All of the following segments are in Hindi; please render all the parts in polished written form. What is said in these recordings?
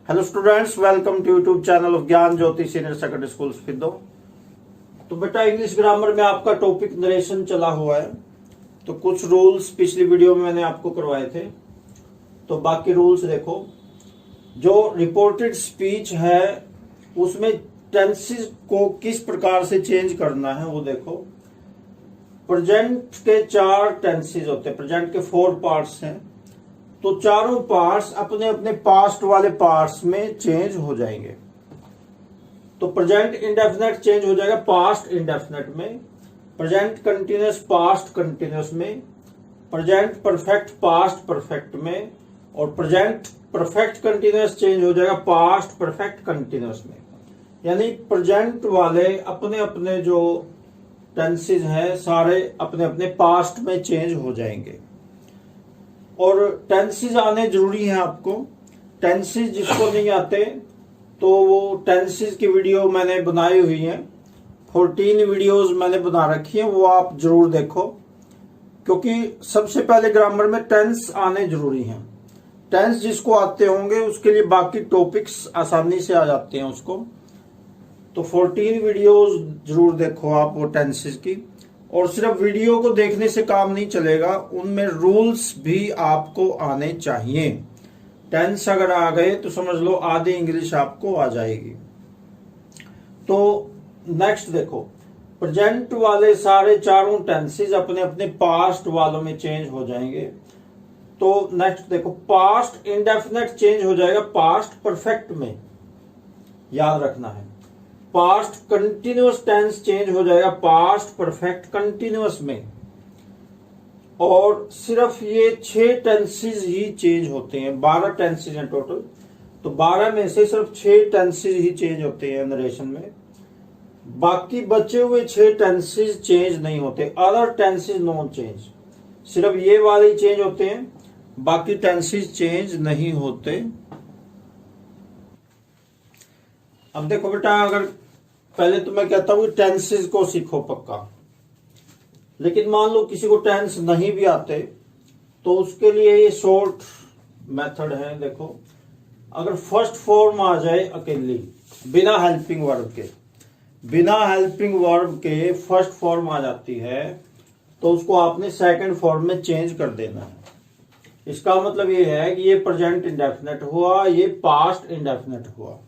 Hello students, welcome to YouTube channel of Gyan Jyoti senior secondary school स्पिद्दो। तो बेटा इंग्लिश ग्रामर में आपका टॉपिक नरेशन चला हुआ है। तो कुछ रूल्स पिछली वीडियो में मैंने आपको करवाए थे, तो बाकी रूल्स देखो। जो रिपोर्टेड स्पीच है उसमें टेंसेस को किस प्रकार से चेंज करना है वो देखो। प्रेजेंट के 4 टेंसेस होते हैं, प्रेजेंट के 4 पार्ट्स हैं, तो चारों पार्ट्स अपने अपने पास्ट वाले पार्ट्स में चेंज हो जाएंगे। तो प्रेजेंट इंडेफिनेट चेंज हो जाएगा पास्ट इंडेफिनेट में, प्रेजेंट कंटिन्यूअस पास्ट कंटिन्यूअस में, प्रेजेंट परफेक्ट पास्ट परफेक्ट में, और प्रेजेंट परफेक्ट कंटिन्यूअस चेंज हो जाएगा पास्ट परफेक्ट कंटिन्यूअस में। यानी प्रेजेंट वाले अपने अपने जो टेंसेस हैं सारे अपने अपने पास्ट में चेंज हो जाएंगे। और टेंसेस आने जरूरी हैं आपको। टेंसेस जिसको नहीं आते तो वो टेंसेस की वीडियो मैंने बनाई हुई है, 14 वीडियोस मैंने बना रखी है, वो आप जरूर देखो, क्योंकि सबसे पहले ग्रामर में टेंस आने जरूरी हैं। टेंस जिसको आते होंगे उसके लिए बाकी टॉपिक्स आसानी से आ जाते हैं उसको। तो 14 वीडियोस जरूर देखो आप वो टेंसेस की। और सिर्फ वीडियो को देखने से काम नहीं चलेगा, उनमें रूल्स भी आपको आने चाहिए। टेंस अगर आ गए तो समझ लो आधी इंग्लिश आपको आ जाएगी। तो नेक्स्ट देखो, प्रेजेंट वाले सारे चारों टेंसेस अपने अपने पास्ट वालों में चेंज हो जाएंगे। तो नेक्स्ट देखो, पास्ट इंडेफिनेट चेंज हो जाएगा पास्ट परफेक्ट में, याद रखना है। पास्ट कंटिन्यूअस टेंस चेंज हो जाएगा पास्ट परफेक्ट कंटिन्यूअस में। और सिर्फ ये 6 टेंसेस ही चेंज होते हैं, 12 टेंसेस हैं टोटल। तो 12 में से सिर्फ 6 टेंसेस ही चेंज होते हैं नरेशन में, बाकी बचे हुए 6 टेंसेस चेंज नहीं होते। अदर टेंसेस नॉन चेंज, सिर्फ ये वाले चेंज होते हैं, बाकी टेंसेस चेंज नहीं होते। अब देखो बेटा, अगर पहले तो मैं कहता हूं टेंसेस को सीखो पक्का, लेकिन मान लो किसी को टेंस नहीं भी आते तो उसके लिए ये शॉर्ट मेथड है। देखो, अगर फर्स्ट फॉर्म आ जाए अकेली बिना हेल्पिंग वर्ब के, बिना हेल्पिंग वर्ब के फर्स्ट फॉर्म आ जाती है तो उसको आपने सेकंड फॉर्म में चेंज कर देना है। इसका मतलब ये है कि ये प्रेजेंट इंडेफिनेट हुआ, ये पास्ट इंडेफिनेट हुआ।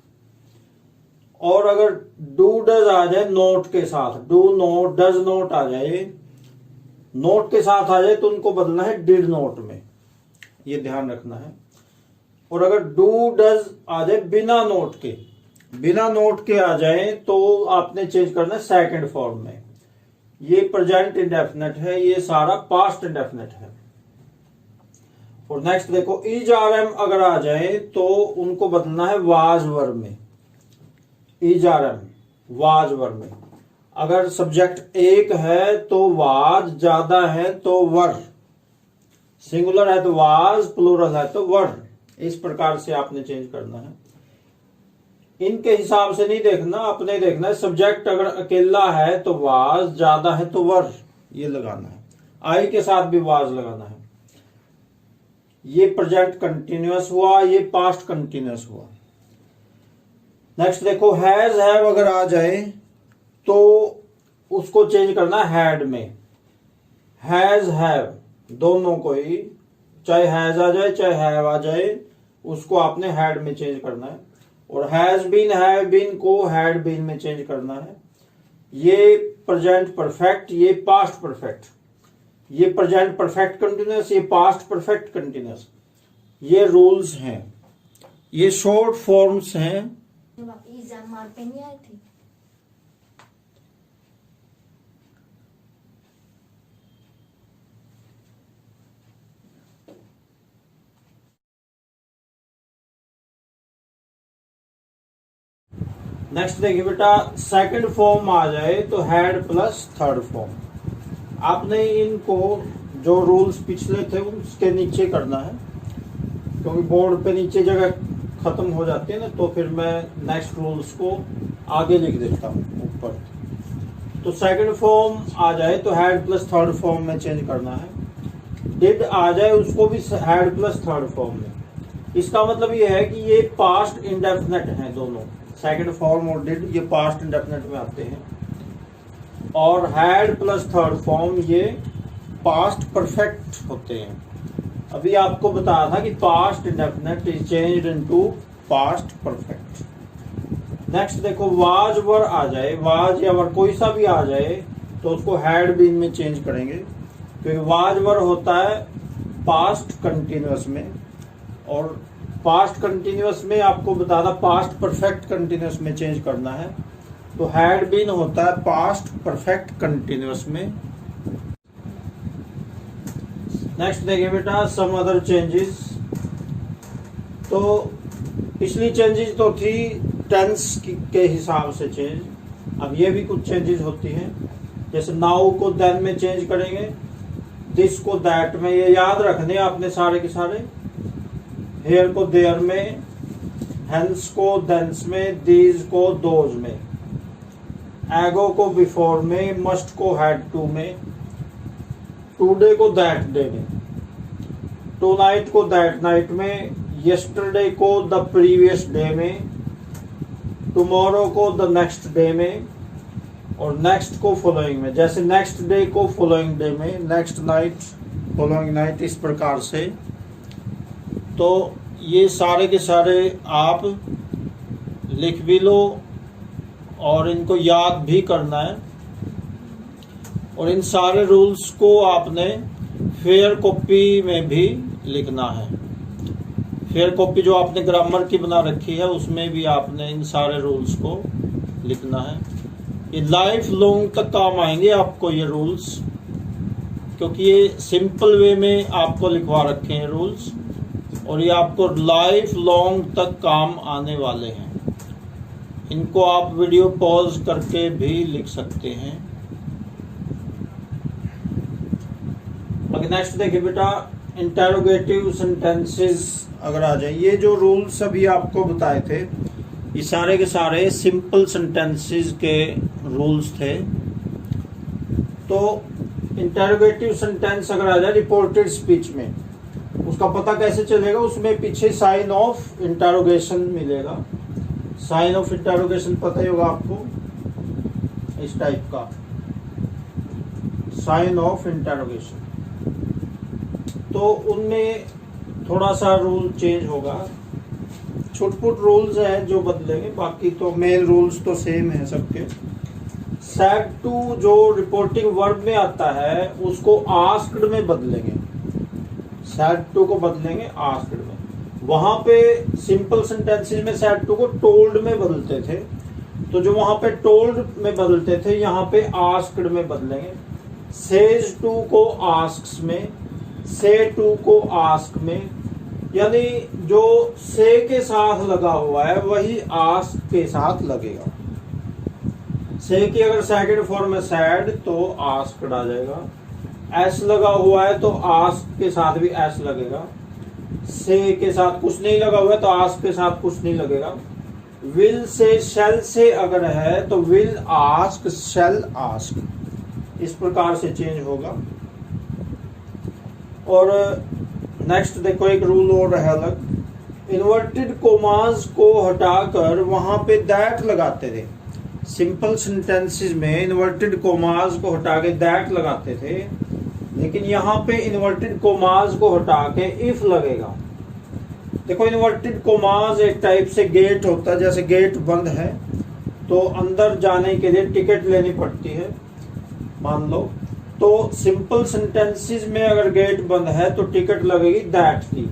और अगर डू डज आ जाए नोट के साथ, डू नोट डज नोट आ जाए, नोट के साथ आ जाए तो उनको बदलना है डिड नोट में, ये ध्यान रखना है। और अगर डू डज आ जाए बिना नोट के, बिना नोट के आ जाए तो आपने चेंज करना है सेकंड फॉर्म में। ये प्रेजेंट इंडेफिनेट है, ये सारा पास्ट इंडेफिनेट है। और नेक्स्ट देखो, इज आर एम अगर आ जाए तो उनको बदलना है वाज वर्ब में, is are am was verb में। अगर सब्जेक्ट एक है तो वाज, ज्यादा है तो वर, सिंगुलर है तो वाज, प्लूरल है तो वर। इस प्रकार से आपने चेंज करना है। इनके हिसाब से नहीं देखना, अपने देखना है। सब्जेक्ट अगर अकेला है तो वाज, ज्यादा है तो वर, ये लगाना है। आई के साथ भी वाज लगाना है। ये प्रेजेंट कंटिन्यूअस हुआ, ये पास्ट कंटिन्यूअस हुआ। नेक्स्ट देखो, हैज हैव अगर आ जाए तो उसको चेंज करना है हैड में। हैज हैव दोनों को ही, चाहे हैज आ जाए चाहे हैव आ जाए, उसको आपने हैड में चेंज करना है। और हैज बीन हैव बीन को हैड बीन में चेंज करना है। ये प्रेजेंट परफेक्ट, ये पास्ट परफेक्ट, ये प्रेजेंट परफेक्ट कंटिन्यूअस, ये पास्ट परफेक्ट कंटिन्यूअस। ये रूल्स हैं, ये शॉर्ट फॉर्म्स हैं। एग्जाम मार पे नहीं आई थी। नेक्स्ट देखिए बेटा, सेकंड फॉर्म आ जाए तो हैड प्लस थर्ड फॉर्म। आपने इनको जो रूल्स पिछले थे उसके नीचे करना है, क्योंकि बोर्ड पे नीचे जगह खत्म हो जाती है ना, तो फिर मैं नेक्स्ट रूल्स को आगे लिख देता हूँ ऊपर। तो सेकंड फॉर्म आ जाए तो हैड प्लस थर्ड फॉर्म में चेंज करना है। डिड आ जाए उसको भी हैड प्लस थर्ड फॉर्म में। इसका मतलब ये है कि ये पास्ट इंडेफिनेट हैं दोनों, सेकंड फॉर्म और डिड ये पास्ट इंडेफिनेट में आते हैं, और हैड प्लस थर्ड फॉर्म ये पास्ट परफेक्ट होते हैं। अभी आपको बताया था कि past indefinite is changed into past perfect. Next देखो, वाज वर आ जाए, वाज या वर कोई सा भी आ जाए तो उसको हैड बीन में चेंज करेंगे, क्योंकि वाज वर होता है पास्ट कंटिन्यूअस में, और पास्ट कंटिन्यूअस में आपको बता था पास्ट परफेक्ट कंटिन्यूअस में चेंज करना है, तो हैड बीन होता है पास्ट परफेक्ट कंटिन्यूअस में। नेक्स्ट देखिए बेटा, सम अदर चेंजेस। तो पिछली चेंजेस तो थी टेंस के हिसाब से चेंज, अब ये भी कुछ चेंजेस होती हैं, जैसे नाउ को देन में चेंज करेंगे, दिस को दैट में, ये याद रखने आपने सारे के सारे, हेयर को देयर में, हेंस को देंस में, दीज को दोज में, एगो को बिफोर में, मस्ट को हैड टू में, टुडे को दैट डे में, टू नाइट को दैट नाइट में, यस्टरडे को द प्रीवियस डे में, टुमारो को द नेक्स्ट डे में, और नेक्स्ट को फॉलोइंग में, जैसे नेक्स्ट डे को फॉलोइंग डे में, नेक्स्ट नाइट फॉलोइंग नाइट, इस प्रकार से। तो ये सारे के सारे आप लिख भी लो और इनको याद भी करना है, और इन सारे रूल्स को आपने फेयर कॉपी में भी लिखना है। फेयर कॉपी जो आपने ग्रामर की बना रखी है उसमें भी आपने इन सारे रूल्स को लिखना है। ये लाइफ लॉन्ग तक काम आएंगे आपको ये रूल्स, क्योंकि ये सिंपल वे में आपको लिखवा रखे हैं रूल्स, और ये आपको लाइफ लॉन्ग तक काम आने वाले हैं। इनको आप वीडियो पॉज करके भी लिख सकते हैं। अगर नेक्स्ट देखिए बेटा, इंटेरोगेटिव सेंटेंसेस अगर आ जाए, ये जो रूल्स अभी आपको बताए थे ये सारे के सारे सिंपल सेंटेंसेस के रूल्स थे। तो इंटेरोगेटिव सेंटेंस अगर आ जाए रिपोर्टेड स्पीच में, उसका पता कैसे चलेगा, उसमें पीछे साइन ऑफ इंटेरोगेशन मिलेगा। साइन ऑफ इंटेरोगेशन पता ही होगा आपको, इस टाइप का साइन ऑफ इंटेरोगेशन। तो उनमें थोड़ा सा रूल चेंज होगा, छुटपुट रूल्स हैं जो बदलेंगे, बाकी तो मेन रूल्स तो सेम है सबके। सैड टू जो रिपोर्टिंग वर्ब में आता है उसको आस्क्ड में बदलेंगे, सैड टू को बदलेंगे आस्क्ड में। वहां पे सिंपल सेंटेंसेस में सैड टू को टोल्ड में बदलते थे, तो जो वहां पे टोल्ड में बदलते थे यहाँ पे आस्क्ड में बदलेंगे। सेज टू को आस्क्स में, से टू को आस्क में, यानी जो से के साथ लगा हुआ है वही आस्क के साथ लगेगा। से की अगर सेकंड फॉर्म में सैड तो आस्क्ड आ जाएगा, एस लगा हुआ है तो आस्क के साथ भी एस लगेगा, से के साथ कुछ नहीं लगा हुआ है तो आस्क के साथ कुछ नहीं लगेगा। विल से शैल से अगर है तो विल आस्क शैल आस्क, इस प्रकार से चेंज होगा। और नेक्स्ट देखो एक रूल और है अलग, इन्वर्टेड कोमास को हटाकर वहां पे दैट लगाते थे। सिंपल सेंटेंसेस में इन्वर्टेड कोमास को हटा के दैट लगाते थे, लेकिन यहाँ पे इन्वर्टेड कोमास को हटा के इफ लगेगा। देखो इन्वर्टेड कोमास एक टाइप से गेट होता है, जैसे गेट बंद है तो अंदर जाने के लिए टिकट लेनी पड़ती है मान लो, तो सिंपल सेंटेंसेस में अगर गेट बंद है तो टिकट लगेगी दैट की,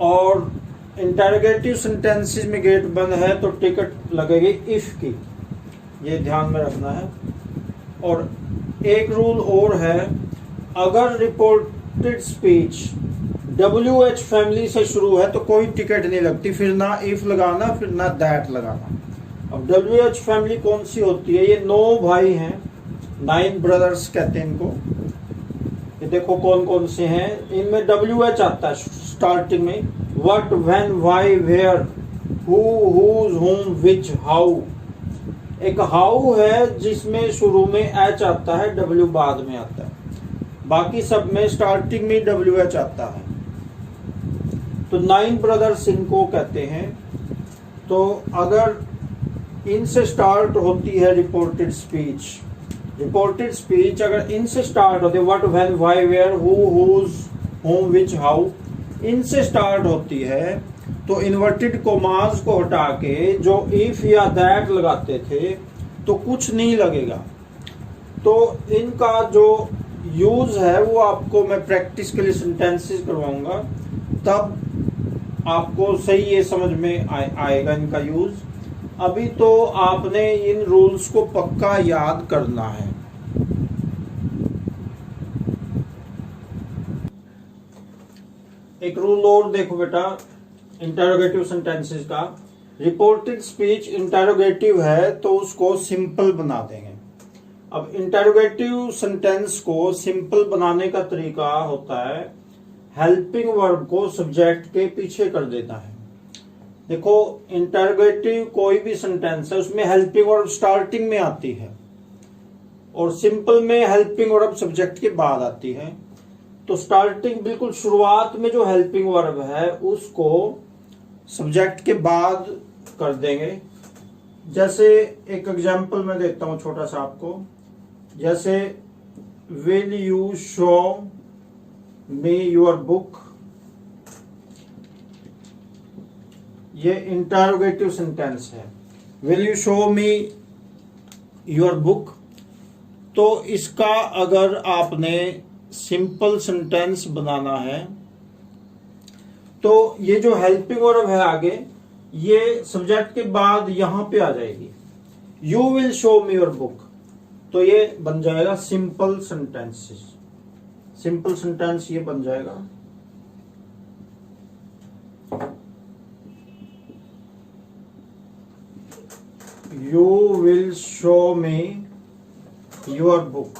और इंटरोगेटिव सेंटेंसेस में गेट बंद है तो टिकट लगेगी इफ की, ये ध्यान में रखना है। और एक रूल और है, अगर रिपोर्टेड स्पीच WH फैमिली से शुरू है तो कोई टिकट नहीं लगती, फिर ना इफ लगाना फिर ना दैट लगाना। अब WH फैमिली कौन सी होती है, ये 9 भाई हैं, 9 ब्रदर्स कहते हैं इनको। ये देखो कौन कौन से हैं, इनमें WH आता है स्टार्टिंग में, what, when, why, where, who, whose, whom, which, how. एक हाउ है जिसमें शुरू में H आता है, W बाद में आता है, बाकी सब में स्टार्टिंग में WH आता है। तो 9 ब्रदर्स इनको कहते हैं। तो अगर इनसे स्टार्ट होती है रिपोर्टेड स्पीच अगर इनसे स्टार्ट होती है, what, when, why, where, who, whose, whom, which, how, इनसे स्टार्ट होती है, तो इन्वर्टेड कोमास को हटा के जो इफ या दैट लगाते थे तो कुछ नहीं लगेगा। तो इनका जो यूज है वो आपको मैं प्रैक्टिस के लिए सेंटेंसेस करवाऊंगा, तब आपको सही ये समझ में आएगा इनका यूज। अभी तो आपने इन रूल्स को पक्का याद करना है। एक रूल और देखो बेटा इंटरोगेटिव सेंटेंसेस का। रिपोर्टेड स्पीच इंटरोगेटिव है तो उसको सिंपल बना देंगे। अब इंटरोगेटिव सेंटेंस को सिंपल बनाने का तरीका होता है हेल्पिंग वर्ब को सब्जेक्ट के पीछे कर देना है। देखो इंटरोगेटिव कोई भी सेंटेंस है उसमें हेल्पिंग वर्ब स्टार्टिंग में आती है और सिंपल में हेल्पिंग वर्ब सब्जेक्ट के बाद आती है। तो स्टार्टिंग बिल्कुल शुरुआत में जो हेल्पिंग वर्ब है उसको सब्जेक्ट के बाद कर देंगे। जैसे एक एग्जांपल मैं देता हूं छोटा सा आपको, जैसे will you show me your book, ये इंटरोगेटिव सेंटेंस है। Will you show me your book, तो इसका अगर आपने सिंपल सेंटेंस बनाना है तो ये जो हेल्पिंग वर्ब है आगे ये सब्जेक्ट के बाद यहां पे आ जाएगी, you will show me your book, तो ये बन जाएगा सिंपल सेंटेंसेस। सिंपल सेंटेंस ये बन जाएगा। You will show me your book,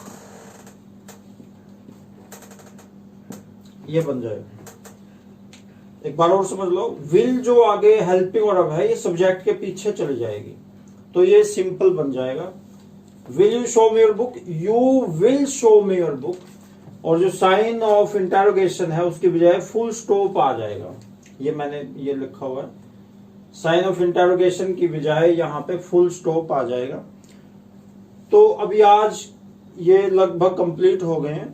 ये बन जाएगा। एक बार और समझ लो, विल जो आगे हेल्पिंग वर्ब है ये सब्जेक्ट के पीछे चली जाएगी तो ये सिंपल बन जाएगा। Will you show me your book, you will show me your book, और जो साइन ऑफ इंटरोगेशन है उसकी बजाय फुल स्टॉप आ जाएगा। ये मैंने ये लिखा हुआ है, साइन ऑफ इंटरोगेशन की बजाय यहाँ पे फुल स्टॉप आ जाएगा। तो अभी आज ये लगभग कंप्लीट हो गए हैं।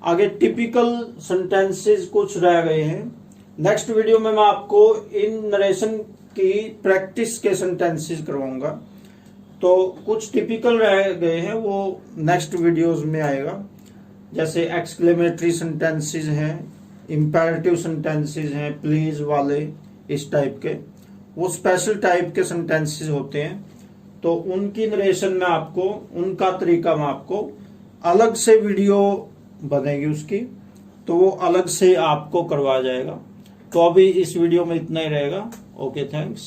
आगे टिपिकल सेंटेंसेस कुछ रह गए हैं। नेक्स्ट वीडियो में मैं आपको इन नरेशन की प्रैक्टिस के सेंटेंसेस करवाऊंगा। तो कुछ टिपिकल रह गए हैं वो नेक्स्ट वीडियोस में आएगा, जैसे एक्सक्लेमेटरी सेंटेंसेस हैं, इंपेरेटिव सेंटेंसेस हैं, प्लीज वाले, इस टाइप के वो स्पेशल टाइप के सेंटेंसेस होते हैं। तो उनकी नरेशन में आपको, उनका तरीका मैं आपको अलग से वीडियो बनेगी उसकी, तो वो अलग से आपको करवाया जाएगा। तो अभी इस वीडियो में इतना ही रहेगा। Okay, thanks.